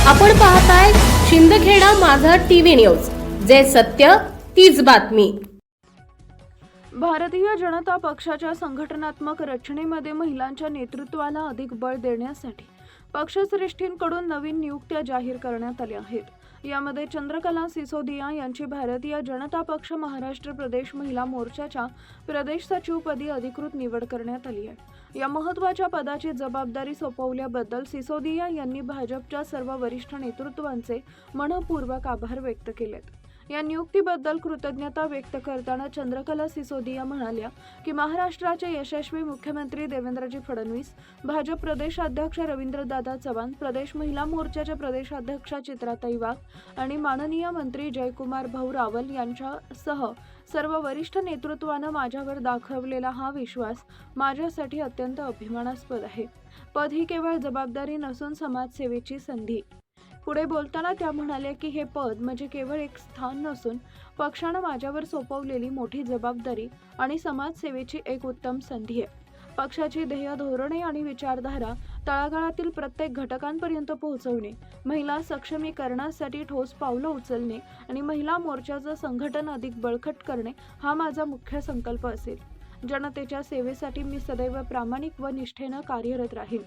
आपण पाहताय शिंदखेडा माझा टीव्ही न्यूज, जे सत्य तीच बातमी। भारतीय जनता पक्षाच्या संघटनात्मक रचनेमध्ये महिलांच्या नेतृत्वाला अधिक बळ देण्यासाठी पक्षश्रेष्ठींकडून नवीन नियुक्त्या जाहीर करण्यात आल्या आहेत। यामध्ये चंद्रकला सिसोदिया यांची भारतीय जनता पक्ष महाराष्ट्र प्रदेश महिला मोर्चाच्या प्रदेश सचिवपदी अधिकृत निवड करण्यात आली आहे। या महत्त्वाच्या पदाची जबाबदारी सोपवल्याबद्दल सिसोदिया यांनी भाजपच्या सर्व वरिष्ठ नेतृत्वांचे मनपूर्वक आभार व्यक्त केलेत। या नियुक्तीबद्दल कृतज्ञता व्यक्त करताना चंद्रकला सिसोदिया म्हणाल्या की महाराष्ट्राचे यशस्वी मुख्यमंत्री देवेंद्रजी फडणवीस, भाजप प्रदेशाध्यक्ष रवींद्रदादा चव्हाण, प्रदेश महिला मोर्चाच्या प्रदेशाध्यक्षा चित्राताई वाघ आणि माननीय मंत्री जयकुमार भाऊ रावल यांच्यासह सर्व वरिष्ठ नेतृत्वानं माझ्यावर दाखवलेला हा विश्वास माझ्यासाठी अत्यंत अभिमानास्पद आहे। पद ही केवळ जबाबदारी नसून समाजसेवेची संधी। पुढे बोलताना त्या म्हणाल्या की हे पद म्हणजे केवळ एक स्थान नसून पक्षानं माझ्यावर सोपवलेली मोठी जबाबदारी आणि समाजसेवेची एक उत्तम संधी आहे। पक्षाची ध्येय, धोरणे आणि विचारधारा तळागाळातील प्रत्येक घटकांपर्यंत पोहोचवणे, महिला सक्षमीकरणासाठी ठोस पावलं उचलणे आणि महिला मोर्चाचं संघटन अधिक बळकट करणे हा माझा मुख्य संकल्प असेल। जनतेच्या सेवेसाठी मी सदैव प्रामाणिक व निष्ठेनं कार्यरत राहील।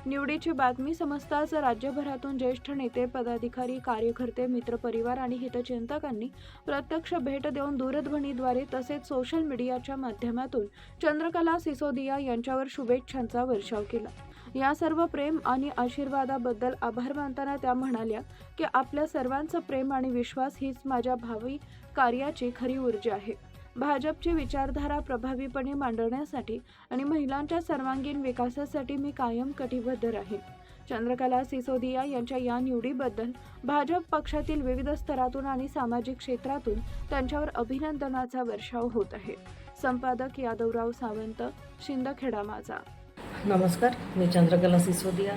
निवडीची बातमी समजताच राज्यभरातून ज्येष्ठ नेते, पदाधिकारी, कार्यकर्ते, मित्रपरिवार आणि हितचिंतकांनी प्रत्यक्ष भेट देऊन दूरध्वनीद्वारे तसेच सोशल मीडियाच्या माध्यमातून चंद्रकला सिसोदिया यांच्यावर शुभेच्छांचा वर्षाव केला। या सर्व प्रेम आणि आशीर्वादाबद्दल आभार मानताना त्या म्हणाल्या की आपल्या सर्वांचं प्रेम आणि विश्वास हीच माझ्या भावी कार्याची खरी ऊर्जा आहे। भाजपची विचारधारा प्रभावीपणे मांडण्यासाठी आणि महिलांच्या सर्वांगीण विकासासाठी मी कायम कटिबद्ध राहीन। चंद्रकला सिसोदिया यांच्या या निवडीबद्दल भाजप पक्षातील विविध स्तरातून आणि सामाजिक क्षेत्रातून त्यांच्यावर अभिनंदनाचा वर्षाव होत आहे। संपादक यादवराव सावंत, शिंदखेडा माझा। नमस्कार, मी चंद्रकला सिसोदिया,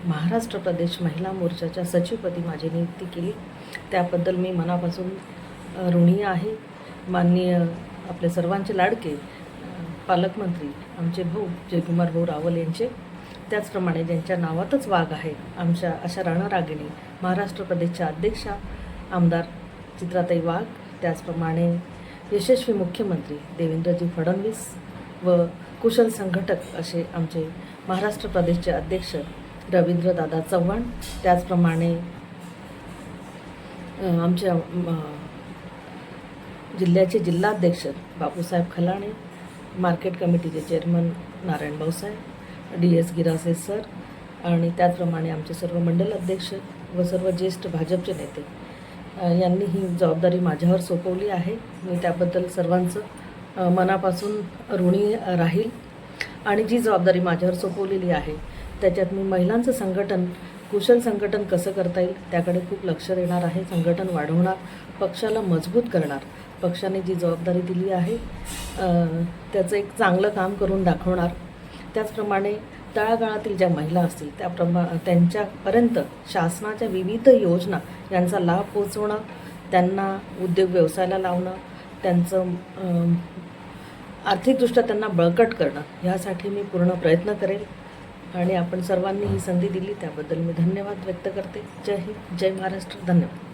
महाराष्ट्र प्रदेश महिला मोर्चाच्या सचिवपदी माझी नियुक्ती केली त्याबद्दल मी मनापासून ऋणी आहे। माननीय आपले सर्वांचे लाडके पालकमंत्री आमचे भाऊ जयकुमार भाऊ रावल यांचे, त्याचप्रमाणे ज्यांच्या नावातच वाघ आहे आमच्या अशा रणरागिणी महाराष्ट्र प्रदेशच्या अध्यक्षा आमदार चित्राताई वाघ, त्याचप्रमाणे यशस्वी मुख्यमंत्री देवेंद्रजी फडणवीस व कुशल संघटक असे आमचे महाराष्ट्र प्रदेशचे अध्यक्ष रवींद्रदादा चव्हाण, त्याचप्रमाणे आमच्या जिल्ह्याचे जिल्हाध्यक्ष बापूसाहेब खलाणे, मार्केट कमिटीचे chairman Narayan Bhausaheb, DS Girase sir आणि त्याचप्रमाणे आमचे सर्व मंडल अध्यक्ष व सर्व ज्येष्ठ भाजपचे नेते यांनी ही जबाबदारी माझ्यावर सोपवली आहे। मी त्याबद्दल सर्वांचं मनापासून ऋणी राहील आणि जी जबाबदारी माझ्यावर सोपवलेली आहे त्याच्यात मी महिलांचं संघटन, कुशल संघटन कसं करता येईल त्याकडे खूप लक्ष देणार आहे। संघटन वाढवणार, पक्षाला मजबूत करणार, पक्षाने जी जबाबदारी दिली आहे त्याचं एक चांगलं काम करून दाखवणार। त्याचप्रमाणे तळागाळातील ज्या महिला असतील त्यांच्यापर्यंत शासनाच्या विविध योजना यांचा लाभ पोचवणं, त्यांना उद्योग व्यवसायाला लावणं, त्यांचं आर्थिकदृष्ट्या त्यांना बळकट करणं, ह्यासाठी मी पूर्ण प्रयत्न करेल आणि आपण सर्वांनी ही संधी दिली त्याबद्दल मी धन्यवाद व्यक्त करते। जय हिंद, जय महाराष्ट्र, धन्यवाद।